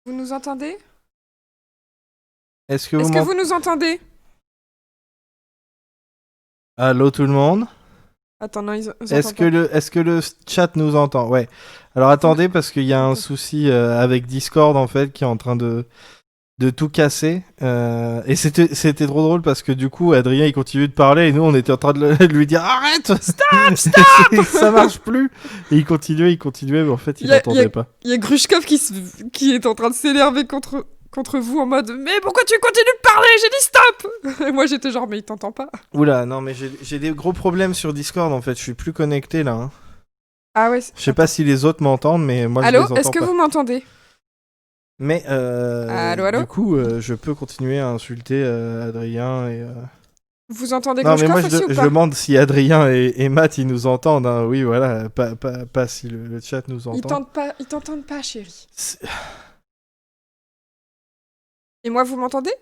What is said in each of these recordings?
Vous nous entendez? Est-ce que Est-ce que vous nous entendez? Allô tout le monde? Attends, non, ils Est-ce entendent que pas. le chat nous entend? Ouais. Alors attendez parce qu'il y a un souci avec Discord en fait qui est en train de tout casser. Et c'était trop drôle parce que du coup Adrien il continue de parler et nous on était en train de lui dire arrête! Stop! Ça marche plus! Et il continuait mais en fait il entendait pas. Il y a Grushkov qui est en train de s'énerver contre vous en mode mais pourquoi tu continues de parler? J'ai dit stop! Et moi j'étais genre mais il t'entend pas. Oula, non mais j'ai des gros problèmes sur Discord en fait, je suis plus connecté là. Hein. Ah ouais. Je sais pas si les autres m'entendent mais moi je Allô? les Est-ce entends que pas. vous m'entendez? Mais Allô, allô? du coup, je peux continuer à insulter Adrien et. Vous entendez Non, mais moi Grushkov aussi ou je pas? demande si Adrien et Matt ils nous entendent. Hein. Oui, voilà, pas si le chat nous entend. Ils t'entendent pas, chérie. C'est- Et moi vous m'entendez?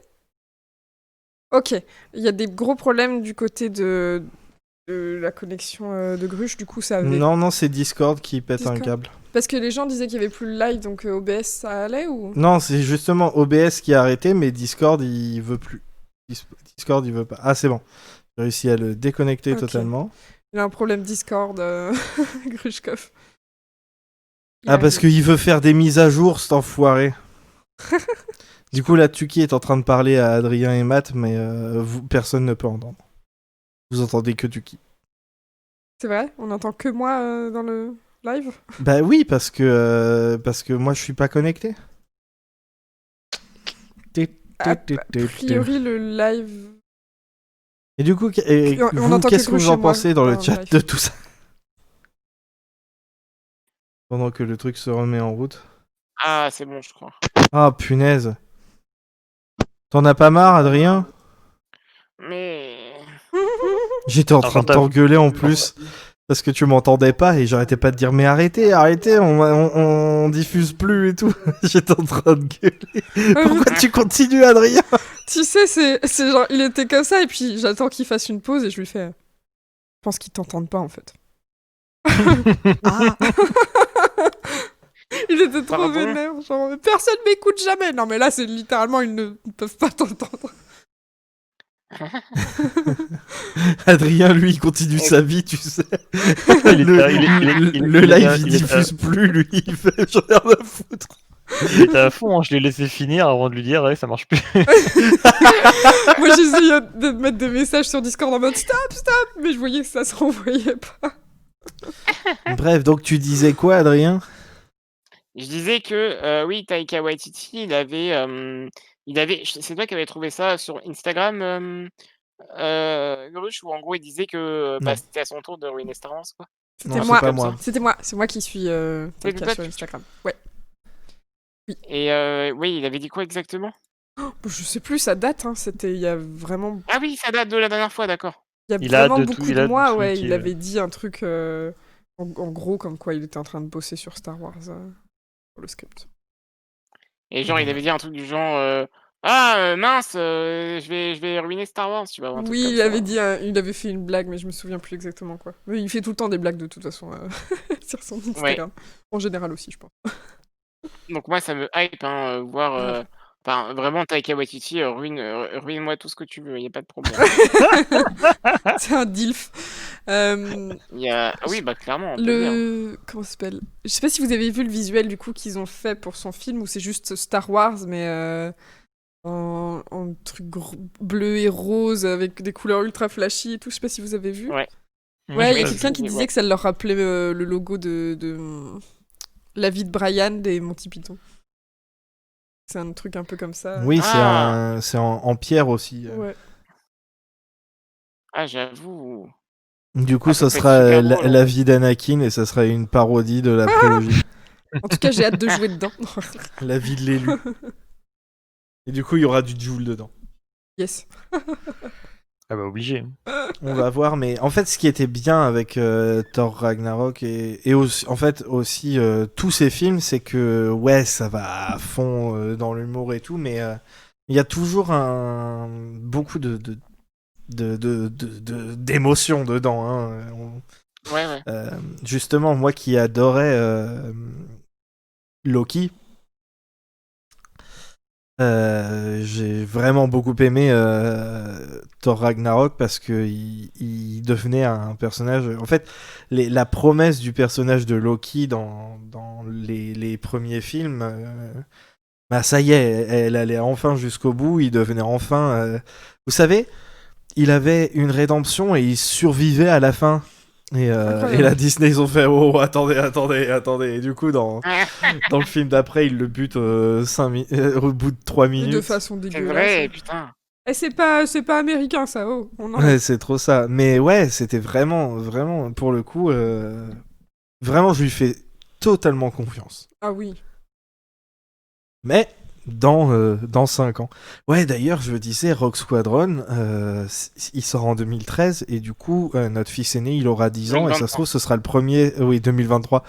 Ok. Il y a des gros problèmes du côté de la connexion de Grush, du coup ça avait... Non, c'est Discord qui pète un Discord. câble. Parce que les gens disaient qu'il y avait plus le live, donc OBS ça allait ou... Non, c'est justement OBS qui a arrêté, mais Discord il veut plus. Discord il veut pas. Ah, c'est bon. J'ai réussi à le déconnecter Ok. totalement. Il a un problème Discord, Grushkov. Ah, parce qu'il veut faire des mises à jour, cet enfoiré. Du coup, là, Tuki est en train de parler à Adrien et Matt, mais personne ne peut entendre. Vous entendez que Tuki. C'est vrai? On n'entend que moi dans le live? Bah oui, parce que moi, je suis pas connecté. A priori, le live... Et du coup, On entend qu'est-ce que que vous Grush en et moi pensez dans le dans chat live. de tout ça? Pendant que le truc se remet en route. Ah, c'est bon, je crois. Ah, punaise. T'en as pas marre, Adrien? Mais... J'étais en train de t'engueuler en plus. Parce que tu m'entendais pas et j'arrêtais pas de dire mais arrêtez, on diffuse plus et tout. J'étais en train de gueuler. Pourquoi tu continues, Adrien? Tu sais, c'est genre, il était comme ça et puis j'attends qu'il fasse une pause et je lui fais... Je pense qu'ils t'entendent pas en fait. Ah. Il était trop Pardon. vénère, genre personne m'écoute jamais. Non mais là c'est littéralement ils ne peuvent pas t'entendre. Adrien, lui, il continue sa vie, tu sais. Le live, il diffuse plus, lui. Il fait j'en ai rien à foutre. Il était à fond, hein. Je l'ai laissé finir avant de lui dire, ouais, ça marche plus. Moi j'essayais de mettre des messages sur Discord en mode stop, mais je voyais que ça se renvoyait pas. Bref, donc tu disais quoi, Adrien? Je disais que, oui, Taika Waititi, il avait... C'est toi qui avais trouvé ça sur Instagram, Grush, où en gros il disait que Non. c'était à son tour de ruiner Star Wars, quoi. C'était Non, moi. c'est pas moi. C'était moi. C'est moi qui suis C'est Taika toi, sur Instagram. Ouais. Oui. Et oui, il avait dit quoi exactement? Je sais plus, ça date, hein. C'était il y a vraiment... Ah oui, ça date de la dernière fois, d'accord. Il y Il a a vraiment de beaucoup tout- il de a mois, de ouais. tweets, Il avait dit un truc en gros comme quoi il était en train de bosser sur Star Wars pour le script. Et genre, il avait dit un truc du genre... Ah, mince, je vais ruiner Star Wars, tu vois. Un truc Oui, comme il ça. avait dit, il avait fait une blague, mais je me souviens plus exactement quoi. Mais il fait tout le temps des blagues de toute façon sur son Instagram. En général aussi, je pense. Donc moi, ça me hype, hein, voir... Enfin, vraiment, Taika Waititi, ruine-moi tout ce que tu veux, y a pas de problème. C'est un dilf. Oui, bah clairement, on peut le dire. Comment ça s'appelle? Je sais pas si vous avez vu le visuel du coup qu'ils ont fait pour son film où c'est juste Star Wars mais en truc bleu et rose avec des couleurs ultra flashy et tout. Je sais pas si vous avez vu. Ouais. Ouais, il y a Ouais, quelqu'un qui disait que ça leur rappelait le logo de La vie de Brian des Monty Python. C'est un truc un peu comme ça. Oui, c'est en pierre aussi. Ouais. Ah, j'avoue. Du coup, ça peut être sera super drôle, la hein. vie d'Anakin et ça sera une parodie de la prélogie. En tout cas, j'ai hâte de jouer dedans. La vie de l'élu. Et du coup, il y aura du Joule dedans. Yes. Ah bah obligé. On va voir, mais en fait, ce qui était bien avec Thor Ragnarok et aussi, en fait aussi tous ces films, c'est que ouais, ça va à fond dans l'humour et tout, mais il y a toujours beaucoup d'émotions dedans. Hein. Ouais. Justement, moi qui adorais Loki, J'ai vraiment beaucoup aimé Thor Ragnarok parce que il devenait un personnage. En fait, la promesse du personnage de Loki dans les premiers films, bah ça y est, elle allait enfin jusqu'au bout. Il devenait enfin. Vous savez, il avait une rédemption et il survivait à la fin. Et Incroyable. la Disney, ils ont fait oh, attendez. Et du coup, dans le film d'après, il le bute au bout de 3 Et de minutes. façon C'est dégueulasse. vrai, putain. Et c'est pas américain, ça, oh. On en Ouais, c'est trop ça. Mais ouais, c'était vraiment, pour le coup, vraiment, je lui fais totalement confiance. Ah oui. Mais dans 5 ans. Ouais, d'ailleurs, je disais, Rogue Squadron, il sort en 2013, et du coup, notre fils aîné, il aura 10 ans, et ça se trouve, ce sera le premier... oui, 2023.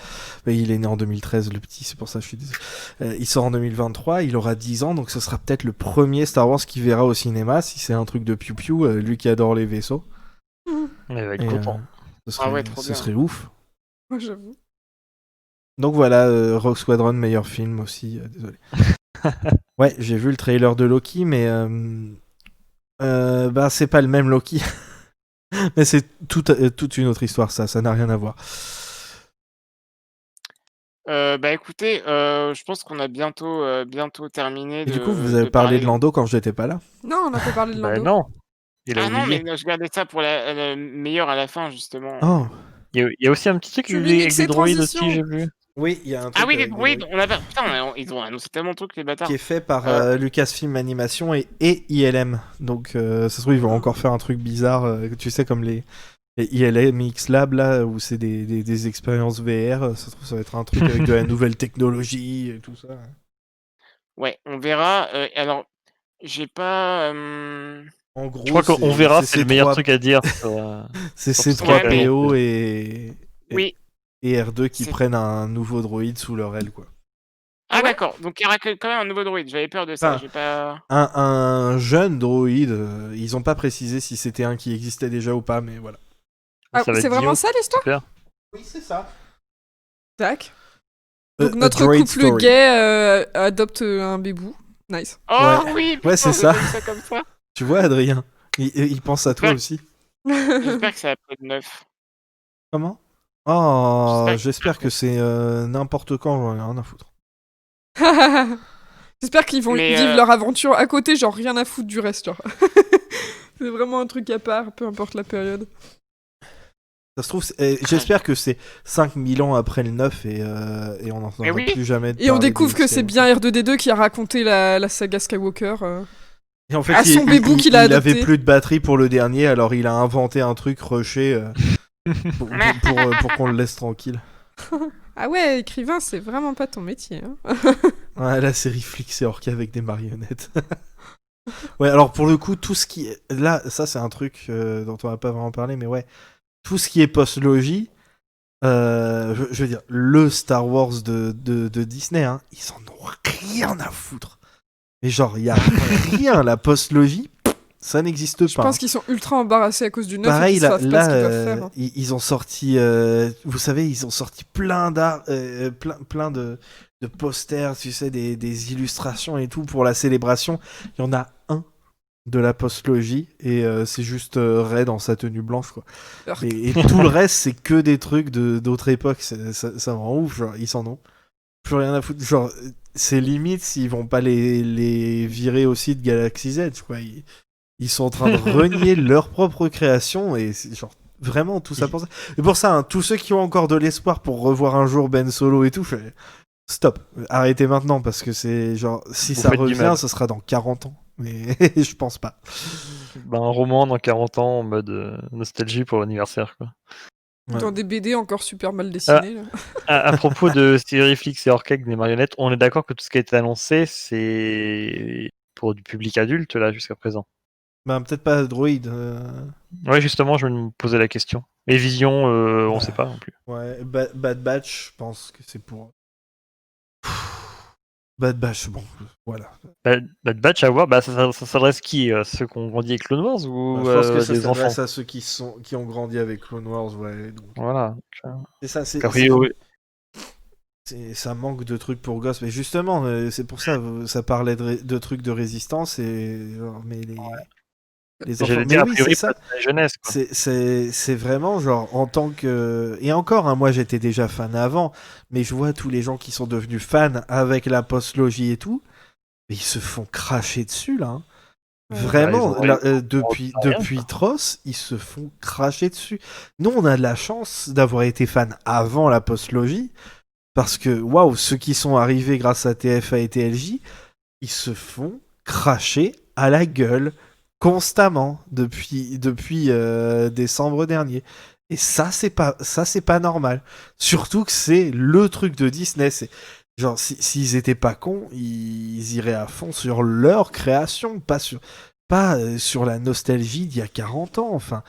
Mais il est né en 2013, le petit, c'est pour ça que je suis désolé. Il sort en 2023, il aura 10 ans, donc ce sera peut-être le premier Star Wars qu'il verra au cinéma, si c'est un truc de piou-piou, lui qui adore les vaisseaux. Il va être Et, content. Ah ouais, trop ce bien. serait ouf. Moi, j'avoue. Donc voilà, Rogue Squadron, meilleur film aussi, désolé. Ouais, j'ai vu le trailer de Loki, mais bah c'est pas le même Loki. Mais c'est toute une autre histoire, ça n'a rien à voir. Bah écoutez, je pense qu'on a bientôt terminé Et du de, coup, vous avez de parlé de parler. Lando quand j'étais pas là. Non, on n'a pas parlé de Bah Lando. non, il a Ah non, oublié. mais je gardais ça pour le meilleur à la fin, justement. Oh, Il y a aussi un petit truc Tu avec mixes des ces droïdes transitions. aussi, j'ai vu. oui, il y a un truc Ah oui, les avec des droïdes, droïdes on a pas... Putain, ils ont annoncé tellement de trucs, les bâtards. qui est fait par Euh, Lucasfilm Animation et ILM. Donc ça se trouve, ils vont encore faire un truc bizarre, tu sais, comme les ILM X Lab, là, où c'est des expériences VR. Ça se trouve, ça va être un truc avec de la nouvelle technologie et tout ça. Ouais, on verra. Alors, j'ai pas... En Je gros, crois qu'on verra, c'est le meilleur truc à dire. C'est sur ce Ouais, mais- C3PO et Oui, R2 qui c'est... prennent un nouveau droïde sous leur aile, quoi. Ah Ah ouais d'accord, donc il y aura quand même un nouveau droïde, j'avais peur de ça, Enfin, j'ai pas... un jeune droïde, ils ont pas précisé si c'était un qui existait déjà ou pas, mais voilà. Ah, Ça va c'est être vraiment Dio. ça l'histoire? Super. Oui, c'est ça. Tac. Donc A notre droid couple story. gay adopte un bébou. Nice. Oh Ouais. oui, putain, Ouais, c'est j'ai ça. pas vu ça comme ça. Tu vois, Adrien, il pense à toi Ouais. aussi. J'espère que ça va pas être neuf. Comment? Oh, J'espère- j'espère que c'est n'importe quand, j'en ai rien à foutre. J'espère qu'ils vont Mais, vivre leur aventure à côté, genre rien à foutre du reste, genre. C'est vraiment un truc à part, peu importe la période. Ça se trouve, j'espère que c'est 5000 ans après le 9 et on n'entendra Mais oui. plus jamais Et on parler découvre de que c'est Skywalker. bien R2D2 qui a raconté la saga Skywalker. Et en fait, à son bébou qu'il a il avait adopté. plus de batterie pour le dernier, alors il a inventé un truc rushé pour qu'on le laisse tranquille. Ah ouais, écrivain, c'est vraiment pas ton métier. Hein. Ouais, la série Flix et Orca avec des marionnettes. Ouais, alors pour le coup, tout ce qui est... Là, ça c'est un truc dont on va pas vraiment parler, mais ouais. Tout ce qui est post-logie, je veux dire, le Star Wars de Disney, hein, ils en ont rien à foutre. Mais genre, il y a rien, la post-logie, ça n'existe pas. Je pense qu'ils sont ultra embarrassés à cause du 9 Pareil, et qu'ils savent pas ce qu'ils doivent là faire. Hein. ils ont sorti, vous savez, ils ont sorti plein plein de posters, tu sais, des illustrations et tout pour la célébration. Il y en a un de la postlogie et c'est juste Rey dans sa tenue blanche, quoi. Alors, Et tout le reste, c'est que des trucs d'autres époques. Ça me rend ouf, genre, ils s'en ont plus rien à foutre. Genre, c'est limite s'ils vont pas les virer aussi de Galaxy Z, quoi. Ils sont en train de renier leur propre création et c'est genre vraiment tout ça pour ça. Et pour ça, hein, tous ceux qui ont encore de l'espoir pour revoir un jour Ben Solo et tout, stop, arrêtez maintenant parce que c'est genre si Vous ça faites du revient, mal. ce sera dans 40 ans. Mais je pense pas. Ben, un roman dans 40 ans en mode nostalgie pour l'anniversaire, quoi. Ouais. Dans des BD encore super mal dessinés. Là. À propos de série Flix et Orca avec des marionnettes, on est d'accord que tout ce qui a été annoncé, c'est pour du public adulte, là, jusqu'à présent. Ben peut-être pas Droid. Ouais, justement, je me posais la question. Et Vision, on sait pas non plus. Ouais, Bad Batch, je pense que c'est pour. Bad Batch, bon, voilà. Bad Batch à voir, bah, ça s'adresse qui ceux qui ont grandi avec Clone Wars ou Je pense que ça des enfants s'adresse à ceux qui ont grandi avec Clone Wars, ouais. Donc, Voilà. c'est ça, A priori, ça manque de trucs pour gosses. Mais justement, c'est pour ça, ça parlait de trucs de résistance et genre, mais les enfants. J'allais Mais dire, a oui, c'est priori, ça. pas de la jeunesse, quoi. C'est vraiment genre en tant que. Et encore, hein, moi j'étais déjà fan avant, mais je vois tous les gens qui sont devenus fans avec la postlogie et tout, mais ils se font cracher dessus là, hein. Ouais. Vraiment, Bah, ils ont depuis Tross, ils se font cracher dessus. Nous, on a de la chance d'avoir été fans avant la postlogie, parce que waouh, ceux qui sont arrivés grâce à TFA et TLJ, ils se font cracher à la gueule constamment depuis décembre dernier. Et ça c'est pas normal. Surtout que c'est le truc de Disney. C'est genre s'ils étaient pas cons, ils iraient à fond sur leur création, pas sur la nostalgie d'il y a 40 ans. Enfin,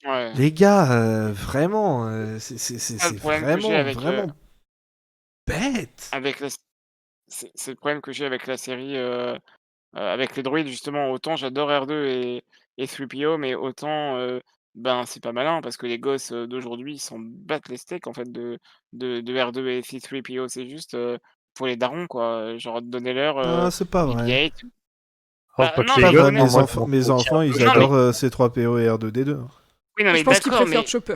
Ouais. les gars, vraiment, C'est c'est ça le problème que j'ai vraiment bête. avec la c'est le problème que j'ai avec la série, avec les droïdes justement. Autant j'adore R2 et 3PO, mais autant, ben, c'est pas malin parce que les gosses, d'aujourd'hui, ils s'en battent les steaks en fait de R2 et C3PO. C'est juste, pour les darons quoi, genre donnez-leur, Ah, c'est pas vrai. BB-8. Oh, Bah, pas que non, C'est les pas mais gosses, vrai, honnête hein, moi, je m'en mes fous aussi un enfants, peu. ils non, mais adorent C3PO et R2D2. oui, non, mais Je pense qu'ils d'accord, préfèrent mais Chopper.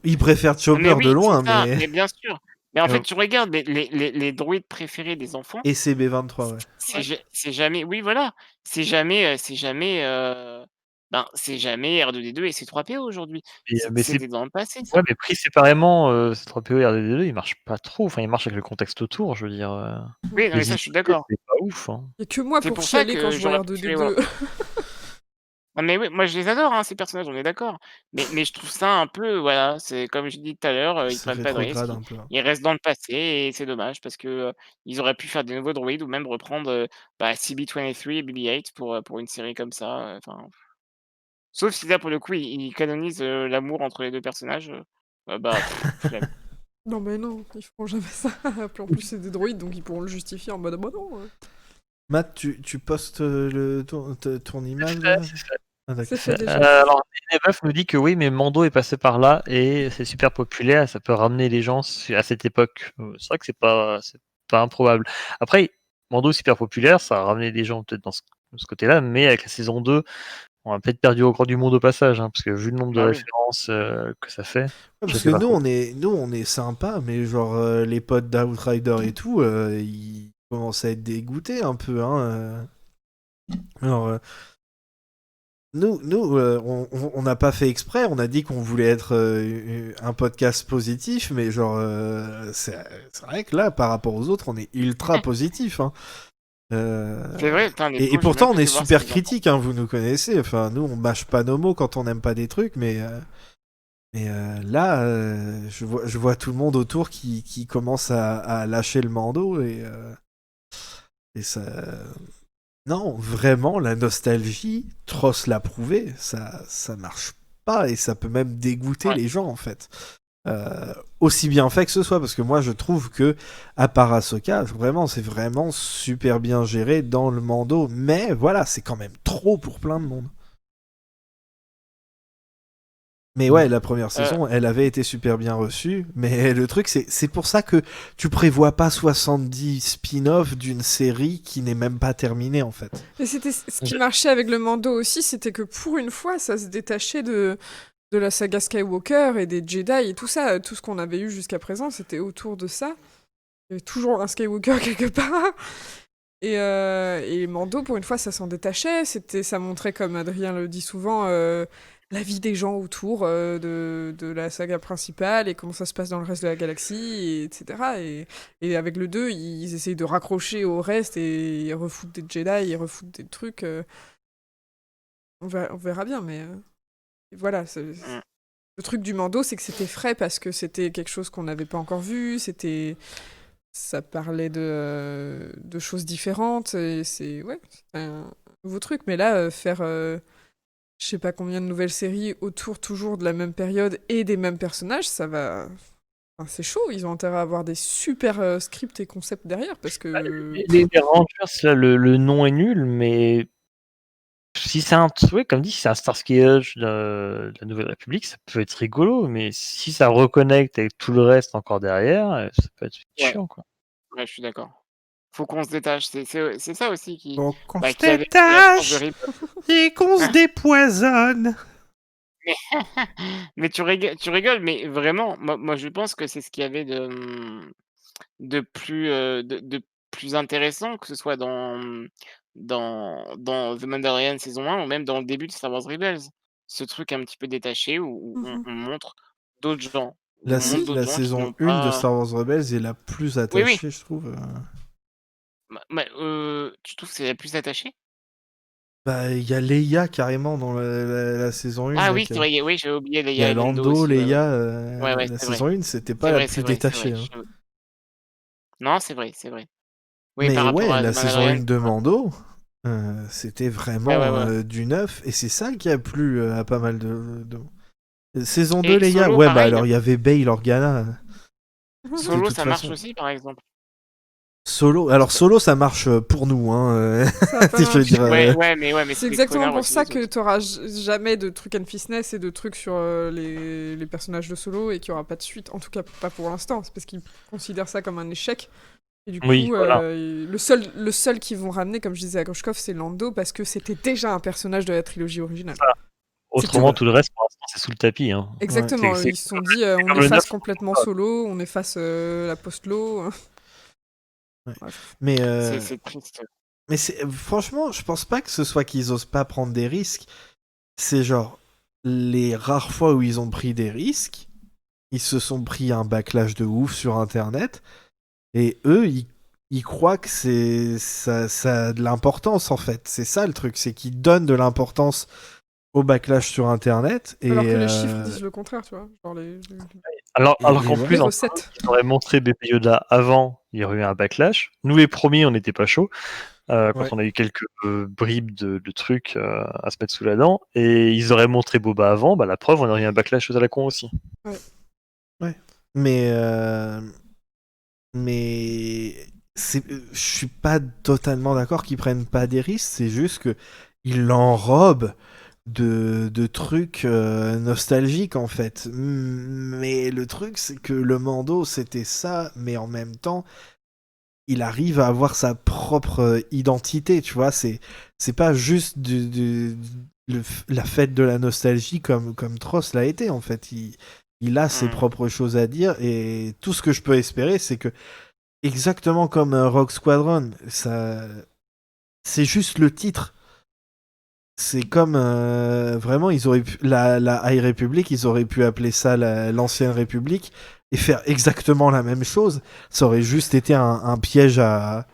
Ils préfèrent mais Chopper de oui, c'est loin, ça, mais. mais bien sûr. Mais en fait, Euh, tu regardes les droïdes préférés des enfants, Et CB23, ouais. c'est jamais oui, voilà, c'est jamais R2D2 et C3PO aujourd'hui. Mais c'est C'était dans le passé ouais, ça. mais pris séparément, C3PO et R2D2, ils marchent pas trop. Enfin, ils marchent avec le contexte autour, je veux dire, Oui, non, mais les ça, je suis idées, d'accord. c'est pas ouf, hein. Il y a que moi C'est pour pour ça chialer quand que je vois j'aurais préféré, voilà. R2D2. Non, mais oui, moi je les adore, hein, ces personnages, on est d'accord. Mais je trouve ça un peu, voilà, c'est comme j'ai dit tout à l'heure, ils C'est prennent pas de rétrograde risques, un peu, hein. ils restent dans le passé et c'est dommage parce que, ils auraient pu faire des nouveaux droïdes ou même reprendre, bah, CB-23 et BB-8 pour une série comme ça, enfin. Sauf si là, pour le coup, ils canonisent, l'amour entre les 2 personnages, bah, flemme. Non, mais non, ils feront jamais ça. Puis en plus, c'est des droïdes, donc ils pourront le justifier en mode bah non. Matt, tu postes ton image C'est là? fait, c'est fait. Ah, C'est d'accord. fait déjà. Alors, Nebeuf nous dit que oui, mais Mando est passé par là et c'est super populaire, ça peut ramener les gens à cette époque. C'est vrai que c'est pas improbable. Après, Mando est super populaire, ça a ramené des gens peut-être dans ce côté-là, mais avec la saison 2, on a peut-être perdu au grand du monde au passage, hein, parce que vu le nombre de Bah, oui. références que ça fait, Ouais, je parce sais que pas trop. nous on est sympa, mais genre les potes d'Outrider et tout, ils commencent à être dégoûtés un peu, hein. Alors, on n'a pas fait exprès, on a dit qu'on voulait être un podcast positif, mais genre, c'est vrai que là, par rapport aux autres, on est ultra positif, hein. C'est vrai, putain, les Et pauvres, j'ai pourtant, même on pas est été voir super s'ils en critique, hein, vous nous connaissez. Enfin, nous, on mâche pas nos mots quand on n'aime pas des trucs, mais là, je vois tout le monde autour qui commence à lâcher le Mando et ça. Non, vraiment, la nostalgie, Tross l'a prouvé, ça marche pas et ça peut même dégoûter Ouais. les gens en fait. Aussi bien fait que ce soit, parce que moi je trouve que, à part Ahsoka, vraiment, c'est vraiment super bien géré dans le Mando, mais voilà, c'est quand même trop pour plein de monde. Mais ouais, la première saison, elle avait été super bien reçue, mais le truc, c'est pour ça que tu prévois pas 70 spin-offs d'une série qui n'est même pas terminée, en fait. Et c'était ce qui marchait avec le Mando aussi, c'était que pour une fois, ça se détachait de la saga Skywalker et des Jedi et tout ça. Tout ce qu'on avait eu jusqu'à présent, c'était autour de ça. Il y avait toujours un Skywalker quelque part. Et Mando, pour une fois, ça s'en détachait. Ça montrait, comme Adrien le dit souvent, la vie des gens autour de la saga principale et comment ça se passe dans le reste de la galaxie, etc. Et avec le 2, ils essayent de raccrocher au reste et ils refoutent des Jedi, ils refoutent des trucs. On verra bien, mais voilà. Mm. Le truc du Mando, c'est que c'était frais parce que c'était quelque chose qu'on n'avait pas encore vu. Ça parlait de choses différentes et c'est un nouveau truc. Mais là, faire je sais pas combien de nouvelles séries autour toujours de la même période et des mêmes personnages, ça va. Enfin, c'est chaud. Ils ont intérêt à avoir des super scripts et concepts derrière parce que. Les Rangers, là, le nom est nul, mais si c'est un ouais, comme dit, si c'est un Starsky Hutch de la Nouvelle République, ça peut être rigolo, mais si ça reconnecte avec tout le reste encore derrière, ça peut être Ouais, chiant, quoi. ouais, je suis d'accord. Faut qu'on se détache. C'est ça aussi Faut qu'on se qui avait fait la force de détache Rip. et qu'on se dépoisonne. Mais tu rigoles, mais vraiment, moi je pense que c'est ce qu'il y avait de plus intéressant, que ce soit dans The Mandalorian saison 1 ou même dans le début de Star Wars Rebels. Ce truc un petit peu détaché où Mhm. on montre d'autres gens, où La, on montre d'autres la gens qui saison n'ont 1 de pas Star Wars Rebels est la plus oui, oui, attachée, je trouve. tu trouves que c'est la plus attachée? Bah, il y a Leia carrément dans la saison 1, Ah oui, mec. c'est vrai, oui, j'avais oublié Il y Leia a et Lando Lando, aussi, ouais, ouais. Leia, Ouais, ouais, la c'est vrai. saison 1, c'était pas la plus C'est vrai, détachée, hein. non, c'est vrai, c'est vrai. Oui, par Mais rapport ouais, à The la saison Mandalorian, 1 de c'est vrai. Mando, c'était Ouais, ouais, vraiment ouais. du neuf, et c'est ça qui a plu à pas mal Saison 2, Et Leia, Solo, ouais, bah alors pareil? il y avait Bail Organa, de Solo, toute ça marche façon. aussi, par exemple? Solo, Je alors sais Solo, ça marche pour nous, hein. Ça a pas Si je veux dire. marché. mais C'est c'est des exactement connards pour aussi, les ça que autres. t'auras jamais de trucs Unfitness et de trucs sur les personnages de Solo et qu'il n'y aura pas de suite. En tout cas, pas pour l'instant. C'est parce qu'ils considèrent ça comme un échec. Et du Oui, coup, voilà. le seul qu'ils vont ramener, comme je disais à Grushkov, c'est Lando parce que c'était déjà un personnage de la trilogie originale. Ça. C'est tout. Autrement, tout le reste, pour l'instant, c'est sous le tapis, hein. Exactement. C'est Ils se sont dit, c'est on comme le efface 9. complètement Solo, on efface la post-Lo. Ouais. Bref. Mais, C'est triste. mais franchement, je pense pas que ce soit qu'ils osent pas prendre des risques. C'est genre, les rares fois où ils ont pris des risques, ils se sont pris un backlash de ouf sur Internet. Et eux, ils croient que ça a de l'importance, en fait. C'est ça le truc, c'est qu'ils donnent de l'importance au backlash sur Internet. Alors que les chiffres disent le contraire, tu vois. Genre Alors et qu'en voilà. les plus, recettes. ils auraient montré Baby Yoda avant, il y aurait eu un backlash. Nous, les premiers, on n'était pas chaud. Quand Ouais. on a eu quelques bribes de trucs à se mettre sous la dent. Et ils auraient montré Boba avant, bah la preuve, on aurait eu un backlash à la con aussi. Ouais. Mais je suis pas totalement d'accord qu'ils prennent pas des risques. C'est juste que ils l'enrobent de trucs nostalgiques en fait. Mais le truc, c'est que le Mando, c'était ça, mais en même temps, il arrive à avoir sa propre identité, tu vois. C'est pas juste la fête de la nostalgie comme Tross l'a été, en fait. Il a ses propres choses à dire, et tout ce que je peux espérer, c'est que, exactement comme Rogue Squadron, c'est juste le titre. C'est comme vraiment, ils auraient pu, la High Republic, ils auraient pu appeler ça l'ancienne République et faire exactement la même chose. Ça aurait juste été un piège à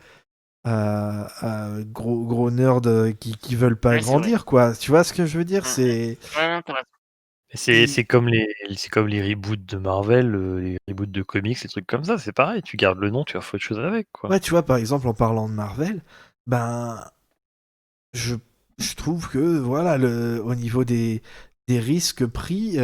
gros nerds qui veulent pas Ouais, c'est vrai. grandir, quoi. Tu vois ce que je veux dire? C'est Ouais, non, tu raison. C'est comme les reboots de Marvel, les reboots de comics, les trucs comme ça, c'est pareil. Tu gardes le nom, tu vas faire autre chose avec, quoi. Ouais, tu vois, par exemple, en parlant de Marvel, ben, je, je trouve que, voilà, au niveau des risques pris,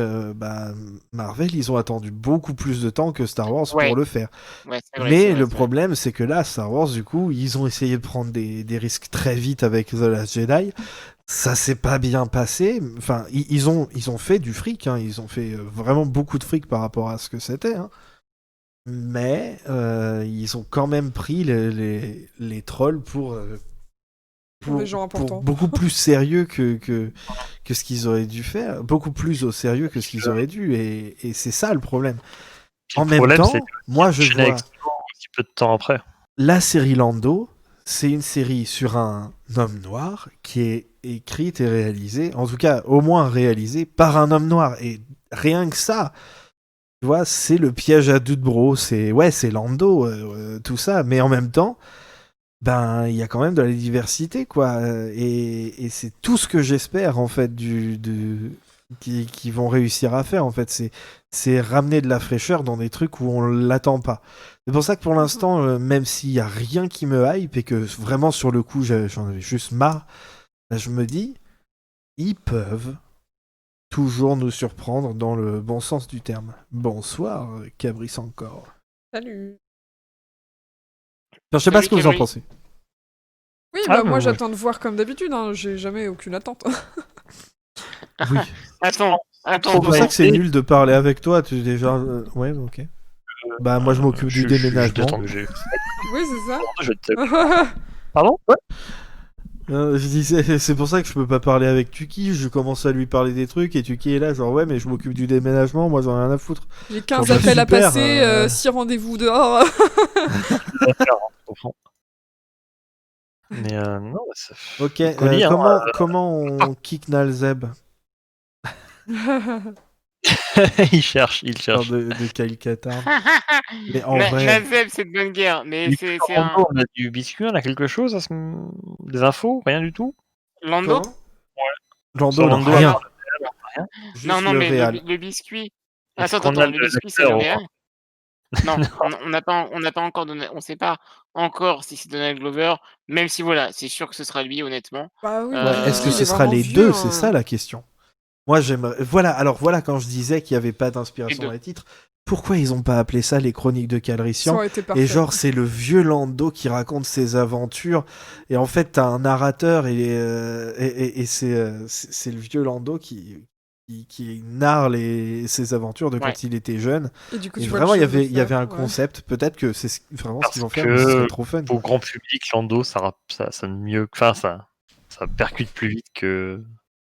Marvel, ils ont attendu beaucoup plus de temps que Star Wars pour Ouais, le faire. ouais, c'est vrai, c'est Mais vrai, le c'est vrai. problème, c'est que là, Star Wars, du coup, ils ont essayé de prendre des risques très vite avec The Last Jedi. Ça s'est pas bien passé. Enfin, ils ont fait du fric, hein. Ils ont fait vraiment beaucoup de fric par rapport à ce que c'était, hein. Mais ils ont quand même pris les trolls Pour des gens pour importants. beaucoup plus sérieux que ce qu'ils auraient dû faire. Beaucoup plus au sérieux que ce qu'ils auraient dû. Et c'est ça le problème. Puis En le même problème, c'est temps, moi je enchaîné avec vois Solo aussi peu de temps après. la série Lando, c'est une série sur un homme noir qui est écrite et réalisée, en tout cas au moins réalisée, par un homme noir. Et rien que ça, tu vois, c'est le piège à deux de bro. C'est Lando, tout ça. Mais en même temps, ben il y a quand même de la diversité, quoi. Et c'est tout ce que j'espère en fait qui vont réussir à faire, en fait. C'est ramener de la fraîcheur dans des trucs où on l'attend pas. C'est pour ça que pour l'instant, même s'il y a rien qui me hype et que vraiment sur le coup j'en avais juste marre, ben, je me dis, ils peuvent toujours nous surprendre dans le bon sens du terme. Bonsoir, Cabris encore. Salut. Enfin, je sais pas ce Salut que vous en Cabri. pensez. Oui, Ah, bah moi ouais. j'attends de voir comme d'habitude, hein. J'ai jamais aucune attente. Oui. Attends, C'est pour Ouais, ça que c'est et- nul de parler avec toi. Tu déjà. Ouais, ok. Bah, moi, je m'occupe du Je déménagement. t'attends que j'ai. Oui, c'est ça. Je te- Pardon? Ouais. Je disais, c'est pour ça que je peux pas parler avec Tuki. Je commence à lui parler des trucs et Tuki est là, genre, ouais, mais je m'occupe du déménagement. Moi, j'en ai rien à foutre. J'ai 15 Genre, bah, appels à super, passer, 6 rendez-vous dehors. Je comprends. Mais non, ça... Ok, Connie, hein, comment on kick Nalzeb? il cherche. Genre de Kyle Katarn. Mais en vrai. Nazeb, c'est de bonne guerre, mais Du c'est coup, un. Lando, on a du biscuit, on a quelque chose des infos? Rien du tout? Lando? Comment Lando, Sur non, Lando, rien. rien. Juste Non, non, le mais réal. le biscuit. Est-ce Attends, qu'on a le biscuit, c'est le l'acteur réel? Non, on n'a pas encore donné. On sait pas encore si c'est Donald Glover, même si voilà, c'est sûr que ce sera lui, honnêtement. Bah oui, Ouais, puis est-ce que il ce est sera vraiment les vieux, deux? C'est hein. ça la question. Moi, j'aimerais. Voilà, alors voilà quand je disais qu'il n'y avait pas Les d'inspiration deux. dans les titres. Pourquoi ils ont pas appelé ça les chroniques de Ça Calrissian? aurait été parfait. Et genre, c'est le vieux Lando qui raconte ses aventures. Et en fait, t'as un narrateur et c'est le vieux Lando qui narre ses aventures de Ouais. quand il était jeune. Et du coup, Et tu vois vraiment, le il y chef de avait, il y avait faire, un ouais. concept. Peut-être que c'est vraiment ce Parce qu'ils vont faire, mais ce que serait trop fun. au grand public, Lando, ça sonne mieux. Enfin, ça percute plus vite que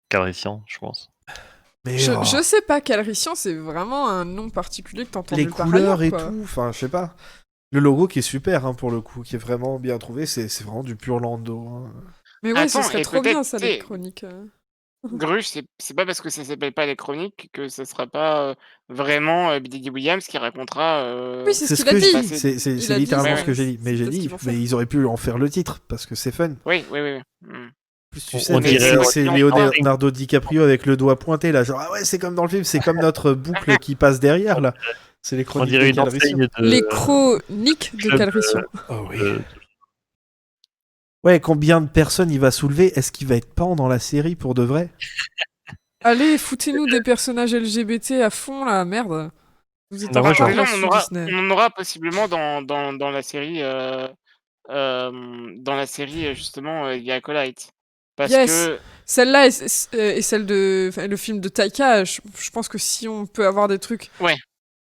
Calrissian, je pense. Mais Je sais pas, Calrissian, c'est vraiment un nom particulier que t'entends les nulle part couleurs ailleurs, et quoi. tout, enfin, je sais pas. Le logo qui est super hein, pour le coup, qui est vraiment bien trouvé, c'est vraiment du pur Lando. Hein. Mais ouais, ce Attends, serait et trop peut-être, bien, ça, tu les sais, chroniques. Grush, c'est pas parce que ça s'appelle pas les chroniques que ça sera pas vraiment Billy Williams qui racontera Oui, c'est ce C'est ce qu'il a que je dit. dis, passé. Il c'est a dit, littéralement Ouais, ce que j'ai dit. Mais j'ai c'est ce dit, qu'ils vont mais faire. ils auraient pu en faire le titre parce que c'est fun. Oui. Plus tu On sais, Mais dirait c'est on- Leonardo DiCaprio avec le doigt pointé là, genre ah ouais, c'est comme dans le film, c'est comme notre boucle qui passe derrière là. C'est les On chroniques dirait de une Calrissian. enseigne de. Les chroniques de club, Calrissian. Oh oui. de- Ouais, combien de personnes il va soulever? Est-ce qu'il va être pan dans la série pour de vrai? Allez, foutez-nous des personnages LGBT à fond, là, merde. Vous êtes Non, en moi, retard déjà, là-dessus, Disney. on en aura possiblement dans la série, justement, The Acolyte. Parce Yes. que, Celle-là et celle de... enfin, le film de Taika, je pense que si on peut avoir des trucs ouais,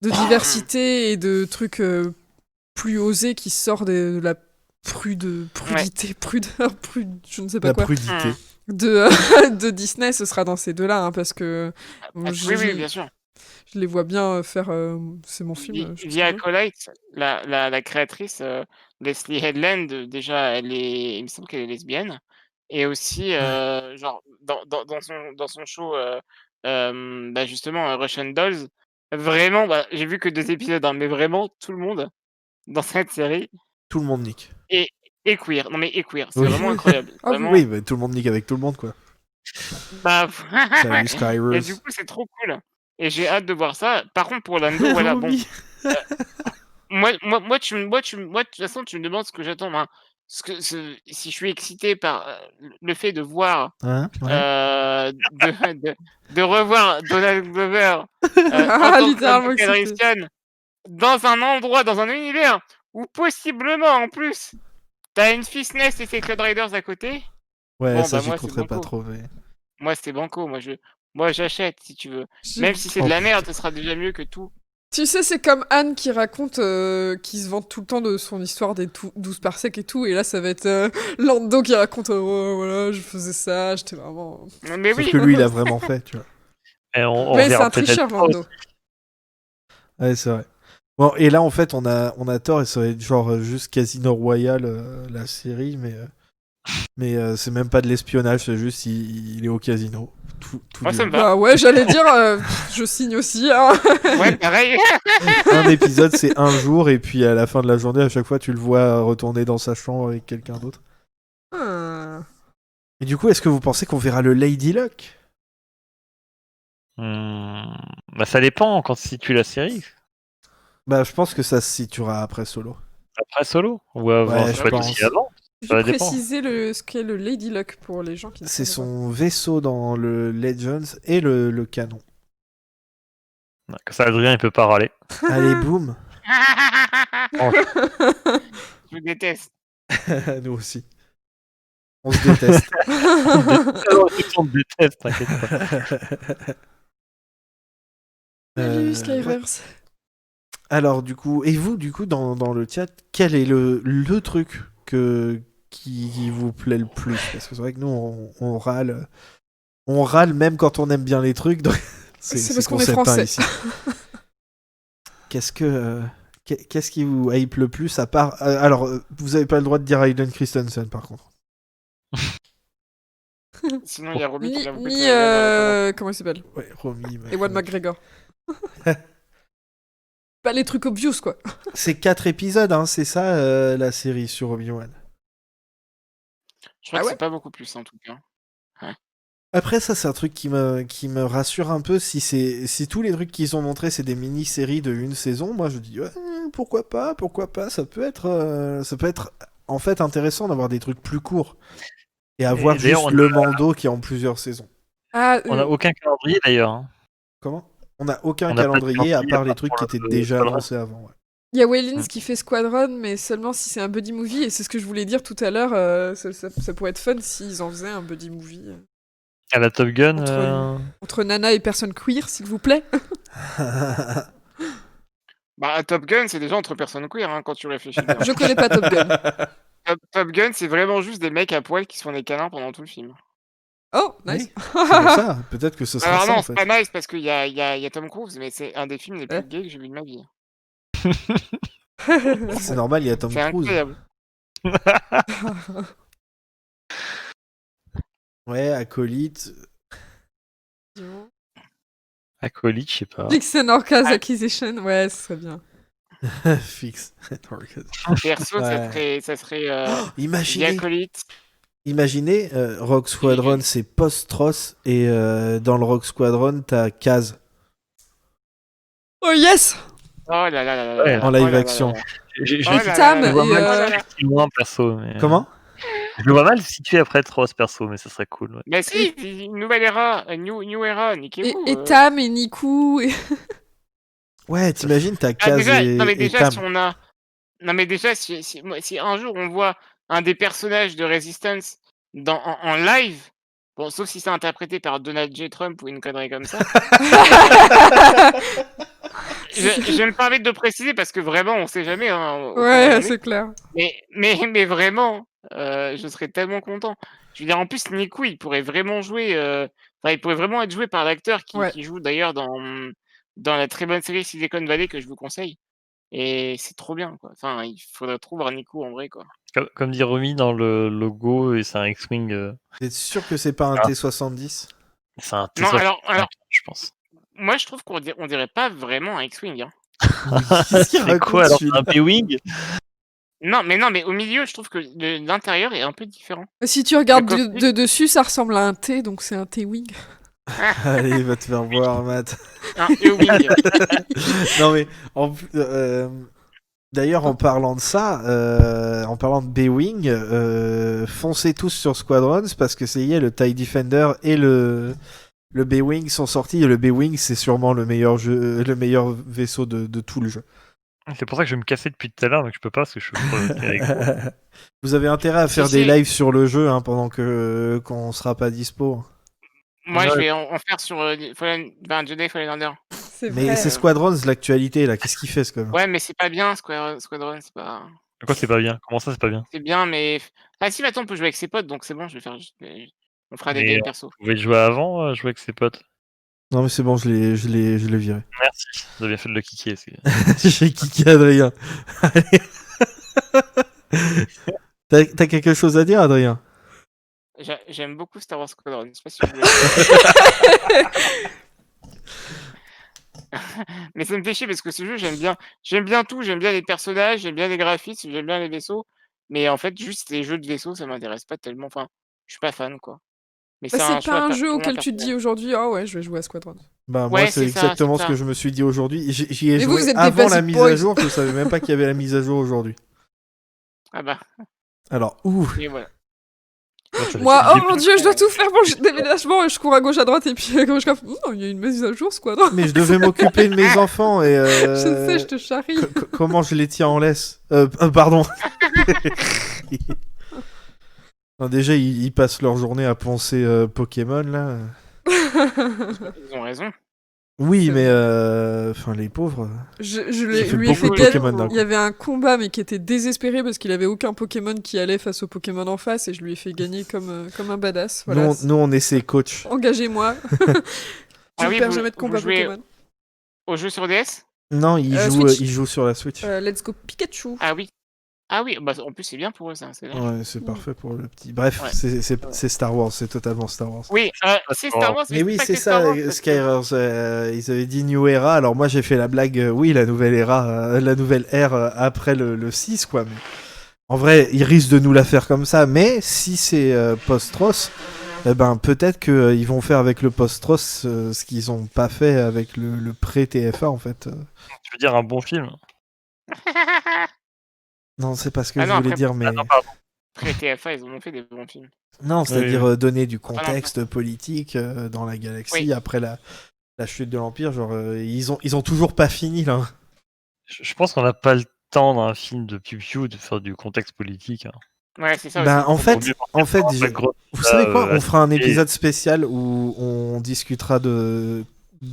de diversité et de trucs plus osés qui sortent de la prudité, je ne sais pas La quoi, prudité. de Disney, ce sera dans ces deux-là, hein, parce que oui, bien sûr. je les vois bien faire... c'est mon film, je The sais pas. Acolyte, la créatrice, Leslie Headland, déjà, il me semble qu'elle est lesbienne. Et aussi, genre, dans son show, bah, justement, Russian Dolls, vraiment, bah, j'ai vu que 2 épisodes, hein, mais vraiment, tout le monde dans cette série Tout le monde nique. est, est queer. Non, mais est queer, c'est Oui. vraiment incroyable. Ah oui. Vraiment, Oui, mais tout le monde nique avec tout le monde quoi. bah, Salut et Skyrus. du coup, c'est trop cool. Et j'ai hâte de voir ça. Par contre, pour Lando, voilà, bon. Romy. Moi, de toute façon, tu me demandes ce que j'attends, moi. Si je suis excité par le fait de voir, Hein? Ouais. de revoir Donald Glover en Ah, tant que littéralement Lando excité. Calrissian dans un endroit, dans un univers où possiblement, en plus, t'as une Fitness et ses Cloud Raiders à côté. Ouais, Bon, ça bah j'y moi, c'est compterais pas banco. trop. Mais... Moi, c'est banco. Moi, j'achète si tu veux. J'ai- Même si c'est Oh, de la merde, ce sera déjà mieux que tout. Tu sais, c'est comme Anne qui raconte, qui se vante tout le temps de son histoire des 12 parsecs et tout, et là ça va être Lando qui raconte, oh, voilà, je faisais ça, j'étais vraiment... Mais Sauf oui, que lui, il a vraiment fait, tu vois. Et on Mais c'est verra un peut-être tricheur, pas Lando. Ouais, c'est vrai. Bon, et là, en fait, on a tort, et ça va être genre juste Casino Royale, la série, mais c'est même pas de l'espionnage, c'est juste il est au casino. Tout moi, du ça long. me va. Bah ouais, j'allais dire, je signe aussi, hein. Ouais, pareil. Un épisode, c'est un jour, et puis à la fin de la journée, à chaque fois, tu le vois retourner dans sa chambre avec quelqu'un d'autre. Ah. Et du coup, est-ce que vous pensez qu'on verra le Lady Luck? Bah, ça dépend quand tu situes la série. Bah, je pense que ça se situera après Solo. Après Solo ou avant, Ouais, ça je peut être pense. aussi avant. Je Ça vais dépend. préciser ce qu'est le Lady Luck pour les gens qui ne C'est savent son vaisseau dans le Legends et le canon. Comme ça, Adrien, il peut pas râler. Allez, boum. Je vous déteste. Nous aussi. On se déteste. On te déteste, t'inquiète pas. Salut, Ouais. Skyrers. Alors du coup, et vous du coup dans le chat, quel est le truc qui vous plaît le plus? Parce que c'est vrai que nous on râle même quand on aime bien les trucs. Donc C'est parce qu'on qu'on est sait pas français. ici. Qu'est-ce qui vous hype le plus à part alors vous avez pas le droit de dire Hayden Christensen par contre. Sinon, il y a Romy qui Ni, vient vous ni péter la gueule dans la comment il s'appelle? Ouais, Romy. Ewan McGregor. Pas les trucs obvious, quoi. C'est 4 épisodes, hein, c'est ça la série sur Obi-Wan. Je crois Ah que ouais c'est pas beaucoup plus en tout cas. Après ça c'est un truc qui me rassure un peu si tous les trucs qu'ils ont montrés c'est des mini-séries de une saison, moi je dis ouais, pourquoi pas, ça peut être en fait intéressant d'avoir des trucs plus courts et avoir Et d'ailleurs, juste on le Mando qui est en plusieurs saisons. Ah, On n'a aucun calendrier d'ailleurs. Hein. Comment? On n'a aucun On n'a pas de calendrier à calendrier, part à les part trucs pour qui le étaient déjà Squadron. annoncés avant. Ouais. il y a Waylins qui fait Squadron, mais seulement si c'est un buddy movie, et c'est ce que je voulais dire tout à l'heure, ça pourrait être fun s'ils en faisaient un buddy movie. À la Top Gun. Entre Nana et personne queer, s'il vous plaît. Bah, Top Gun, c'est déjà entre personnes queer hein, quand tu réfléchis bien. Je connais pas Top Gun. Top Gun, c'est vraiment juste des mecs à poil qui se font des câlins pendant tout le film. Oh, nice. Oui, c'est pour ça, peut-être que ce sera Alors ça non, en c'est fait. pas nice parce qu'il y a Tom Cruise, mais c'est un des films les plus Ouais. gays que j'ai vu de ma vie. C'est normal, il y a Tom C'est Cruise. incroyable. Ouais, Acolyte. Acolyte, je sais pas. Vixen Orcas Acquisition, ouais, ce serait bien. Fixe. Perso, Ouais. ça serait The Imaginez, Acolyte. Rogue Squadron, c'est post-Tross et dans le Rogue Squadron, t'as Kaz Oh yes. Oh là là là là Ouais, là. en Oh live là là action. là là. Je Oh le là là Tam là vois et, là. mal Oh là là. situé loin perso. Mais, Comment? je le vois mal situé après Tross perso, mais ça serait cool. Ouais. Mais si, une nouvelle era, new era, niquez-vous. et Tam et Niku. Et... Ouais, t'imagines, t'as Ah, Kaz déjà, non mais et déjà Tam. si on a, non mais déjà si un jour on voit un des personnages de Resistance en live, bon sauf si c'est interprété par Donald J. Trump ou une connerie comme ça. Je vais me permettre de préciser parce que vraiment on sait jamais. Hein, au point où Ouais, on est. c'est clair. Mais vraiment, je serais tellement content. Je veux dire, en plus, Niku, il pourrait vraiment jouer. Enfin, il pourrait vraiment être joué par l'acteur Ouais. qui joue d'ailleurs dans la très bonne série Silicon Valley que je vous conseille. Et c'est trop bien, quoi. Enfin, il faudrait trop voir Niku en vrai, quoi. Comme dit Romy dans le logo, et c'est un X-Wing. T'es sûr que c'est pas un T-70? C'est un Non, T-65, alors, je pense. moi, je trouve on dirait pas vraiment un X-Wing. Hein. Qu'est-ce qu'il C'est raconte, quoi alors? celui-là Un B-Wing? Non, mais au milieu, je trouve que l'intérieur est un peu différent. Si tu regardes Le de, cockpit. dessus, ça ressemble à un T, donc c'est un T-Wing. Allez, va te faire voir, Matt. Un E-Wing. Non mais d'ailleurs en parlant de ça, en parlant de B-Wing, foncez tous sur Squadrons parce que ça y est, le TIE Defender et le B-Wing sont sortis et le B-Wing c'est sûrement le meilleur vaisseau de tout le jeu. C'est pour ça que je vais me casser depuis tout à l'heure, mais que je peux pas parce que je suis avec vous. Vous avez intérêt à faire Si, des si. lives sur le jeu hein, pendant qu'on sera pas dispo. Moi, Ouais. je vais en faire sur Jedi Fallen Order. C'est Mais vrai. c'est Squadrons l'actualité là, qu'est-ce qu'il fait ce con? Ouais, mais c'est pas bien, Squadron, c'est pas... Pourquoi c'est pas bien? Comment ça, c'est pas bien? C'est bien, mais... Ah si, maintenant, on peut jouer avec ses potes, donc c'est bon, je vais faire juste... On fera des Mais game perso. Vous pouvez jouer avant, jouer avec ses potes. Non mais c'est bon, je l'ai viré. Merci, vous avez bien fait de le kicker. J'ai kické Adrien. Allez. T'as quelque chose à dire, Adrien? J'aime beaucoup Star Wars Squadron, je sais pas si vous voulez. Mais ça me fait chier parce que ce jeu, j'aime bien tout, j'aime bien les personnages, j'aime bien les graphismes, j'aime bien les vaisseaux. Mais en fait, juste les jeux de vaisseaux, ça m'intéresse pas tellement. Enfin, je suis pas fan, quoi. Mais Bah, c'est un c'est pas choix un jeu purement auquel tu te dis personnel. aujourd'hui, ah ouais, je vais jouer à Squadron. Bah Ouais, moi c'est c'est ça, exactement c'est ce que ça. je me suis dit aujourd'hui. J'y ai Mais vous, joué vous êtes des avant la basic mise boys. à jour, je savais même pas qu'il y avait la mise à jour aujourd'hui. Ah bah, Alors, ouh, et voilà. Moi, oh mon dieu, je dois tout faire pour le déménagement, et je cours à gauche à droite, et puis quand je capte, il y a une mise à jour, Squadron. mais je devais m'occuper de mes enfants et Je sais, je te charrie. comment je les tiens en laisse? Pardon. Non, déjà, ils passent leur journée à penser Pokémon, là. Ils ont raison. Oui, C'est mais vrai. enfin, les pauvres. Je Ça fait lui ai beaucoup fait de gagner. Pokémon d'un Il y avait un combat, mais qui était désespéré parce qu'il avait aucun Pokémon qui allait face au Pokémon en face, et je lui ai fait gagner comme un badass. Voilà. Nous, on est ses coachs. Engagez-moi. Je ne perds jamais de vous combat jouez Pokémon. au jeu sur DS? Non, Switch. il joue sur la Switch. Let's go Pikachu. Ah oui. Ah oui, bah en plus c'est bien pour eux ça. C'est large. Ouais, c'est parfait pour le petit. Bref, Ouais. c'est Star Wars, c'est totalement Star Wars. Oui, c'est Star Wars. Mais oui, pas c'est que Star ça, Wars, parce que- Skyros. Ils avaient dit New Era, alors moi j'ai fait la blague, oui, la nouvelle ère après le 6, quoi. Mais en vrai, ils risquent de nous la faire comme ça, mais si c'est post-Tross, ben peut-être qu'ils vont faire avec le post-Tross ce qu'ils ont pas fait avec le pré-TFA, en fait. Tu veux dire un bon film? Non, c'est pas ce que Ah je non, voulais après- dire, mais... Ah non, pardon. Après TF1, ils ont fait des bons films. Non, c'est-à-dire Oui. donner du non, contexte politique dans la galaxie Oui. après la chute de l'Empire. Genre, ils ont toujours pas fini là. Je pense qu'on n'a pas le temps dans un film de Piu Piu de faire du contexte politique. Hein. Ouais, c'est ça Ben, aussi. en fait, vous savez quoi? On fera un et- épisode spécial où on discutera de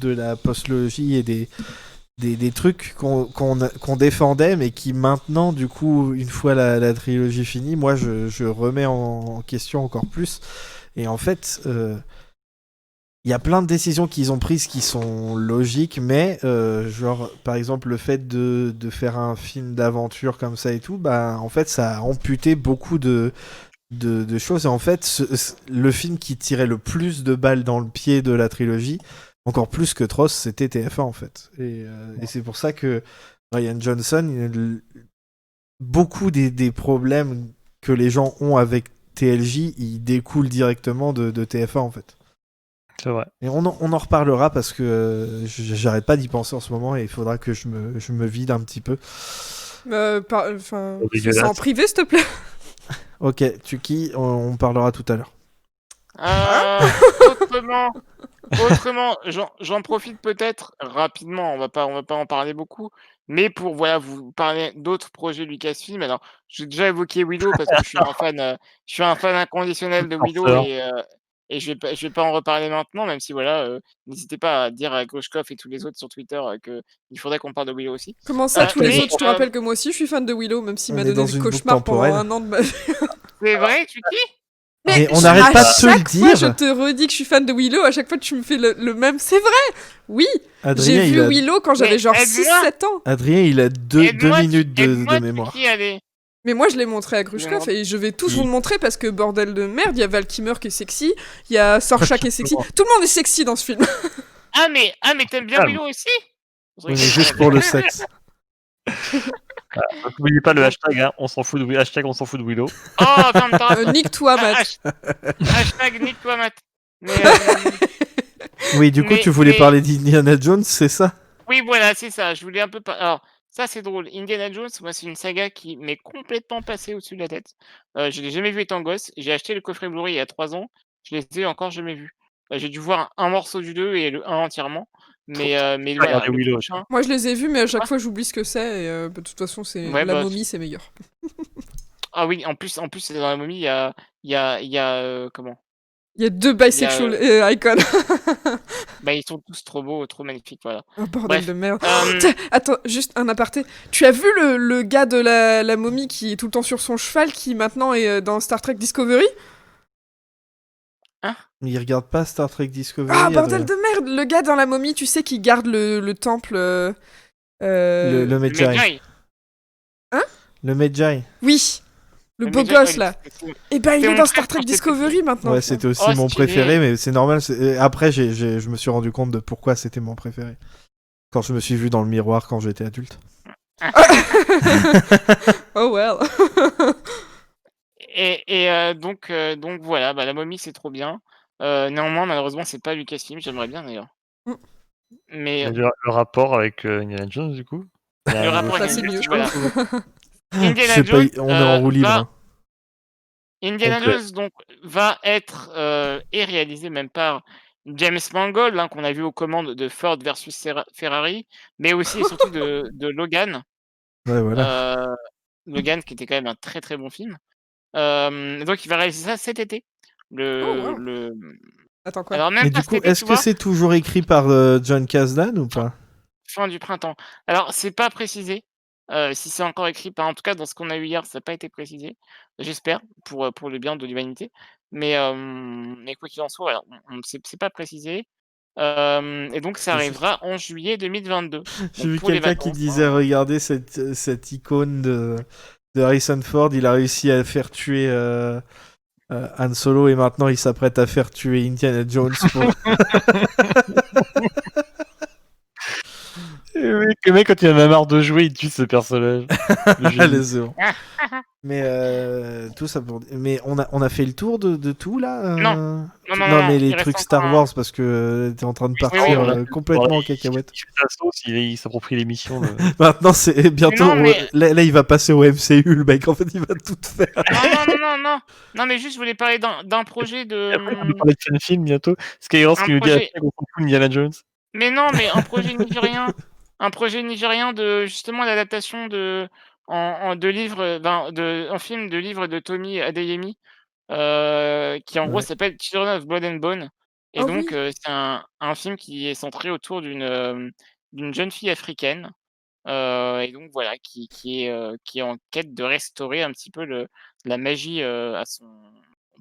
la postlogie et des trucs qu'on défendait, mais qui maintenant, du coup, une fois la trilogie finie, moi, je remets en question encore plus. Et en fait, il y a plein de décisions qu'ils ont prises qui sont logiques, mais genre, par exemple, le fait de faire un film d'aventure comme ça et tout, bah, en fait, ça a amputé beaucoup de choses. Et en fait, le film qui tirait le plus de balles dans le pied de la trilogie, encore plus que Tross, c'était TF1 en fait. Et c'est pour ça que Ryan Johnson, beaucoup des problèmes que les gens ont avec TLJ, ils découlent directement de TF1 en fait. C'est vrai. Et on en reparlera parce que j'arrête pas d'y penser en ce moment et il faudra que je me vide un petit peu. Fais ça en privé, s'il te plaît. Ok, Tuki, on parlera tout à l'heure. Autrement, j'en profite peut-être rapidement. On va pas en parler beaucoup, mais pour vous parler d'autres projets Lucasfilm. Alors, j'ai déjà évoqué Willow parce que je suis un fan inconditionnel de Willow et je vais pas en reparler maintenant, même si n'hésitez pas à dire à Grushkov et tous les autres sur Twitter que il faudrait qu'on parle de Willow aussi. Comment ça, tous les mais, autres? Je te rappelle que moi aussi, je suis fan de Willow, même s'il On m'a est dans donné des une boucle cauchemars pendant temporelle. 1 an de ma vie. C'est vrai, tu dis? Mais on n'arrête pas de te le À chaque fois, je dire. te redis que je suis fan de Willow, à chaque fois tu me fais le même. C'est vrai. Oui, Adrien, j'ai vu Willow quand j'avais Mais genre aide-moi. 6-7 ans. Adrien, il a deux Aide-moi, minutes de aide-moi, mémoire. Tuki, allez. Mais moi, je l'ai montré à Grushkov Mais et je vais tous vous le montrer parce que bordel de merde, il y a Val Kilmer qui est sexy, il y a Sorcha qui est sexy. Tout le monde est sexy dans ce film. Ah mais t'aimes bien Calme. Willow aussi? Oui, mais juste pour le sexe. N'oubliez pas le hashtag, hein, on s'en fout de hashtag, on s'en fout de Willow. Oh, attends. Nique-toi, Matt. Hashtag nique-toi, Matt. Mais, Oui, du coup, Mais- tu voulais mais- parler d'Indiana Jones, c'est ça? oui, voilà, c'est ça. Je voulais un peu Alors, ça, c'est drôle. Indiana Jones, moi, c'est une saga qui m'est complètement passée au-dessus de la tête. Je l'ai jamais vu étant gosse. J'ai acheté le coffret Blu-ray il y a 3 ans. Je les ai encore jamais vus. J'ai dû voir un morceau du 2 et le 1 entièrement. Mais voilà, Regardez le Willow. prochain- Moi, je les ai vus, mais à chaque Quoi fois, j'oublie ce que c'est. Et de toute façon, c'est Ouais, la bah, momie, c'est meilleur. Ah oui, en plus, c'est dans la momie, il y a comment? Il y a 2 bisexual icons. Bah, ils sont tous trop beaux, trop magnifiques, voilà. Oh, bordel Bref, de merde. euh, Tiens, attends, juste un aparté. Tu as vu le gars de la momie qui est tout le temps sur son cheval, qui maintenant est dans Star Trek Discovery? Il regarde pas Star Trek Discovery. Ah, bordel Adrien. de merde. Le gars dans la momie, tu sais, qui garde le temple. Le le Medjay. Medjay. Le Medjay. Oui. Le beau Medjay, gosse, ouais, là. c'est- Eh ben, il c'est est mon dans frère Star Trek quand j'étais Discovery maintenant. Ouais, c'était aussi Oh, mon stylé. préféré, mais c'est normal. Après, je me suis rendu compte de pourquoi c'était mon préféré. Quand je me suis vu dans le miroir quand j'étais adulte. Oh well. Donc voilà, bah, la momie, c'est trop bien. Néanmoins, malheureusement, c'est pas Lucasfilm. J'aimerais bien d'ailleurs. Mm. Mais Et le rapport avec Indiana Jones, du coup. le rapport Ça, avec c'est Indiana mieux. Jones, voilà. Je Indiana sais pas, Jones, on est en roue libre. va- hein. Indiana Complet. Jones donc va être et réalisé même par James Mangold, hein, qu'on a vu aux commandes de Ford versus Ferrari, mais aussi et surtout de Logan. Ouais, voilà. Logan, qui était quand même un très très bon film. Donc il va réaliser ça cet été. Oh, Le wow. le Attends, quoi? alors Mais même du pas cet coup, été, est-ce tu que vois? c'est toujours écrit par John Kasdan ou Fin pas? fin du printemps. Alors c'est pas précisé, si c'est encore écrit en tout cas dans ce qu'on a eu hier, ça a pas été précisé. J'espère pour le bien de l'humanité. Mais quoi qu'il en soit, voilà, on c'est pas précisé. Et donc ça arrivera en juillet 2022. J'ai Donc vu pour les quelqu'un qui vacances, disait, hein. regardez cette icône de Harrison Ford, il a réussi à faire tuer Han Solo et maintenant il s'apprête à faire tuer Indiana Jones pour... Et oui, le mec, quand il en a marre de jouer, il tue ce personnage. Le génie. Allez, c'est bon. Mais tout ça pour... Mais on a fait le tour de tout là Non. Non, non, Non, non, mais les il reste trucs encore Star Wars parce que t'es en train de oui, partir on a fait le complètement tour. en cacahuète. Il fait sa sauce, il s'approprie l'émission. Maintenant, c'est bientôt. non, mais Là, il va passer au MCU, le mec. En fait, il va tout faire. non, non, non, non, non. Non, mais juste je voulais parler d'un projet Et après, on de, peut parler de fan film bientôt. Skyros un qui nous dit projet hashtag on s'en fout d'Indiana Jones. mais non, mais un projet nigérien. Un projet nigérien de justement l'adaptation de livres, en film de livres de Tommy Adeyemi, qui en gros Ouais. s'appelle Children of Blood and Bone. Et Oh donc, oui. c'est un film qui est centré autour d'une jeune fille africaine, et donc voilà, qui est en quête de restaurer un petit peu la magie,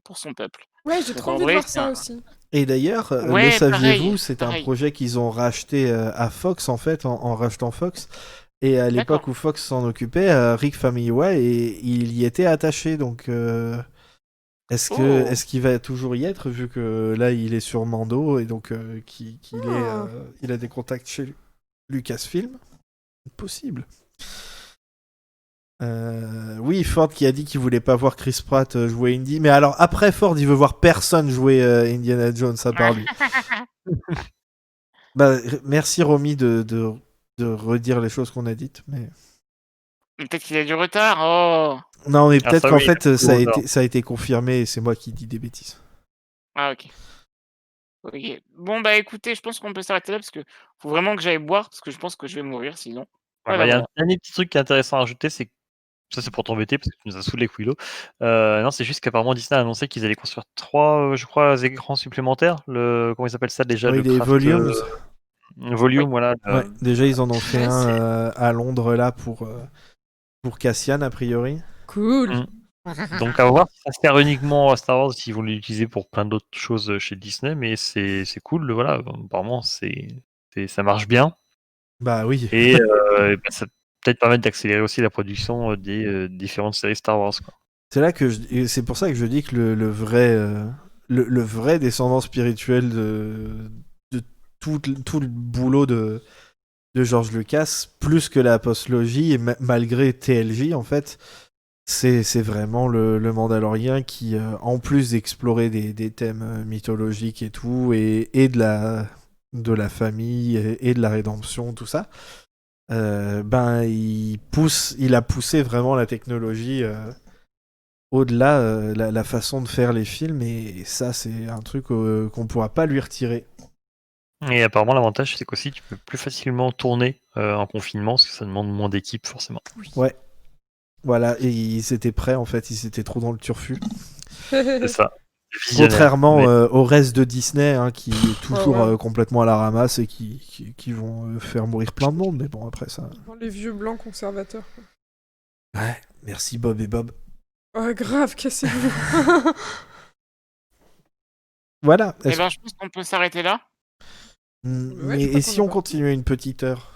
pour son peuple. Ouais, j'ai Donc trop en envie de vrai, voir c'est ça un aussi. Et d'ailleurs, le ouais, saviez-vous, pareil, c'est un pareil. projet qu'ils ont racheté à Fox, en fait, en rachetant Fox. Et à l'époque D'accord. où Fox s'en occupait, Rick Famuyiwa, et il y était attaché. Donc, Oh! est-ce qu'il va toujours y être, vu que là, il est sur Mando, et donc Ah. il a des contacts chez Lucasfilm? Possible. Oui, Ford qui a dit qu'il voulait pas voir Chris Pratt jouer Indy, mais alors après Ford, il veut voir personne jouer Indiana Jones à part lui. Bah, merci Romy de redire les choses qu'on a dites, mais Mais peut-être qu'il a du retard. Oh! non, mais Ah, peut-être ça, qu'en oui, il a fait beaucoup de retard. ça a été confirmé et c'est moi qui dis des bêtises. Ah OK. OK. Bon, bah, écoutez, je pense qu'on peut s'arrêter là parce que faut vraiment que j'aille boire parce que je pense que je vais mourir sinon. Ouais, bah, Voilà, il y a un voilà. dernier petit truc qui est intéressant à rajouter, c'est que ça, c'est pour t'embêter parce que tu nous as saoulé, Quilo. Non, c'est juste qu'apparemment Disney a annoncé qu'ils allaient construire 3, je crois, écrans supplémentaires. Comment ils appellent ça déjà? Oui, Le les craft volumes. Oui. volume, voilà. Ouais, déjà ils en ont fait Ouais, un c'est à Londres là pour Cassian a priori. cool. Mmh. Donc à voir si ça sert uniquement à Star Wars, s'ils vont l'utiliser pour plein d'autres choses chez Disney, mais c'est cool, voilà. Apparemment, ça marche bien Bah oui. et bah, ça peut-être permettre d'accélérer aussi la production des différentes séries Star Wars, quoi. C'est là que c'est pour ça que je dis que le vrai le vrai descendant spirituel de tout le boulot de George Lucas, plus que la postlogie et malgré TLJ en fait, c'est vraiment le Mandalorien qui en plus d'explorer des thèmes mythologiques et tout et de la famille et de la rédemption, tout ça. Ben il a poussé vraiment la technologie au-delà, la façon de faire les films, et ça c'est un truc qu'on pourra pas lui retirer. Et apparemment, l'avantage, c'est qu'aussi, tu peux plus facilement tourner en confinement, parce que ça demande moins d'équipe, forcément. Ouais, voilà, et ils étaient prêts en fait, ils étaient trop dans le turfu. C'est ça. Visionnaire. Contrairement Mais au reste de Disney, hein, qui est toujours ouais. complètement à la ramasse et qui vont faire mourir plein de monde, mais bon, après ça. Les vieux blancs conservateurs, quoi. Ouais, merci Bob et Bob. Oh, grave, cassez-vous. Voilà. Eh ben, je pense qu'on peut s'arrêter là. Ouais, Mais je crois et qu'on si a on pas- continuait une petite heure?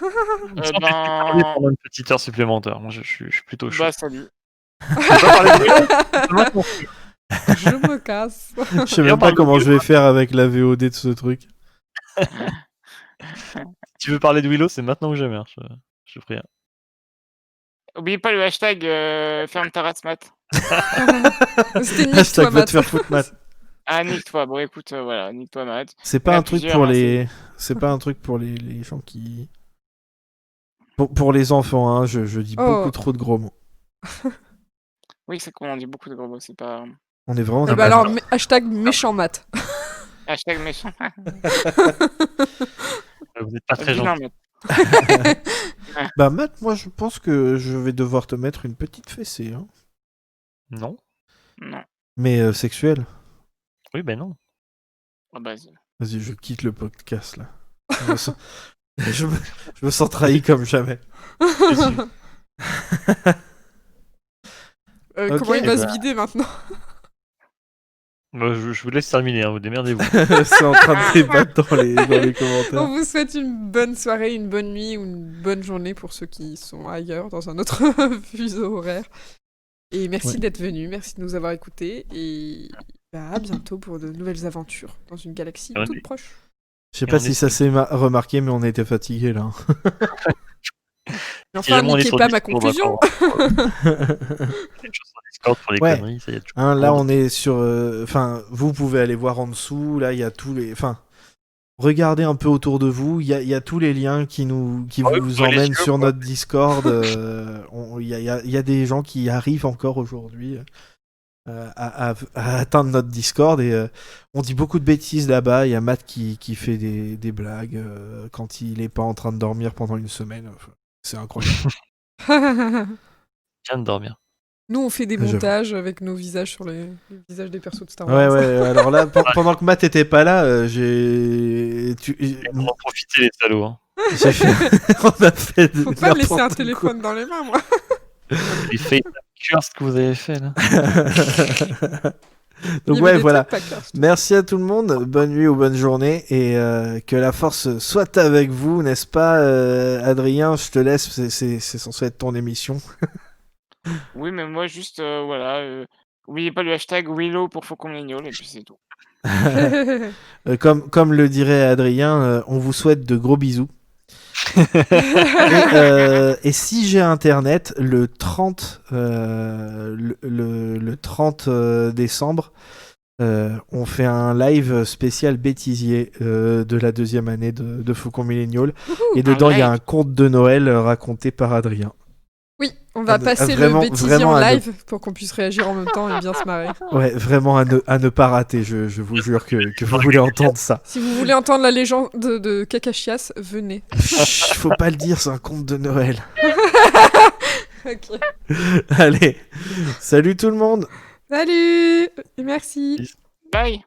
on peut Ben, parler pendant une petite heure supplémentaire. Moi, je suis plutôt chaud. bah, salut. On peut pas parler de Je me casse. Je sais même pas comment je vais faire avec la VOD de ce truc. Si tu veux parler de Willow, c'est maintenant ou jamais. Hein. Je prie. Oubliez pas le hashtag ferme ta race, Matt. C'était nique Hashtag toi, va Matt. te faire foutre, Matt. Ah, nique-toi. Bon, écoute, voilà, nique-toi, Matt. C'est Il y pas en a un truc plusieurs, pour hein, les. C'est pas un truc pour les gens qui. Pour les enfants, hein, je dis Oh. beaucoup trop de gros mots. Oui, c'est qu'on dit beaucoup de gros mots, c'est pas. On est vraiment. Eh ben alors, hashtag méchant Matt. Hashtag méchant. Vous êtes pas très Vilain, gentil. Matt. Bah, Matt, moi je pense que je vais devoir te mettre une petite fessée. Hein. Non. Non. Mais sexuel. Oui, ben non. Ah bah, Vas-y, je quitte le podcast là. Je me sens, je me sens trahi comme jamais. Ok. Comment il va Eh se ben. vider maintenant? Bah, je vous laisse terminer, hein, vous démerdez-vous. C'est en train de débattre dans les On commentaires. vous souhaite une bonne soirée, une bonne nuit ou une bonne journée pour ceux qui sont ailleurs, dans un autre fuseau horaire. Et merci Ouais. d'être venu, merci de nous avoir écoutés. Et à bientôt pour de nouvelles aventures dans une galaxie On toute est- proche. Je sais Et pas on si est- ça s'est remarqué, mais on était fatigué là. Mais Si enfin, jamais on est niquez sur pas ma Discord, conclusion. d'accord. Il y a une chose sur Discord pour les Ouais. conneries, ça y a toujours. Hein, là, on est sur. Enfin, vous pouvez aller voir en dessous. Là, il y a tous les. Enfin, regardez un peu autour de vous. Il y a tous les liens qui Ah oui, vous ouvrez les emmènent yeux, sur quoi. notre Discord. Il y a des gens qui arrivent encore aujourd'hui à atteindre notre Discord et on dit beaucoup de bêtises là-bas. Il y a Matt qui fait des blagues quand il est pas en train de dormir pendant une semaine. Enfin, c'est incroyable. Viens de dormir. Nous, on fait des J'avoue. montages avec nos visages sur les visages des persos de Star Ouais, Wars. ouais. Alors là, pendant que Matt était pas là, j'ai. On va en profiter, les salauds. Hein. J'ai fait... on a fait Faut pas me laisser un n'importe téléphone dans les mains, moi. Les Fate Curse que vous avez fait là. quoi. Donc Il y avait ouais, des voilà. trucs pas cursed. Merci à tout le monde, bonne nuit ou bonne journée, et que la force soit avec vous, n'est-ce pas, Adrien? Je te laisse, c'est censé être ton émission. oui, mais moi, juste, voilà, oubliez pas le hashtag Willow pour Faucon Millennial, et puis c'est tout. Comme le dirait Adrien, on vous souhaite de gros bisous. Et si j'ai internet, le 30, le 30 décembre, on fait un live spécial bêtisier de la deuxième année de Faucon Millennial. Et dedans, il y a live. un conte de Noël raconté par Adrien. Oui, on va passer vraiment- le bêtisier vraiment en à ne- live pour qu'on puisse réagir en même temps et bien se marrer. Ouais, vraiment à ne pas rater, je vous jure que vous voulez entendre ça. Si vous voulez entendre la légende de Kakachias, venez. Chut, faut pas le dire, c'est un conte de Noël. Ok. Allez, salut tout le monde. Salut et merci. Bye!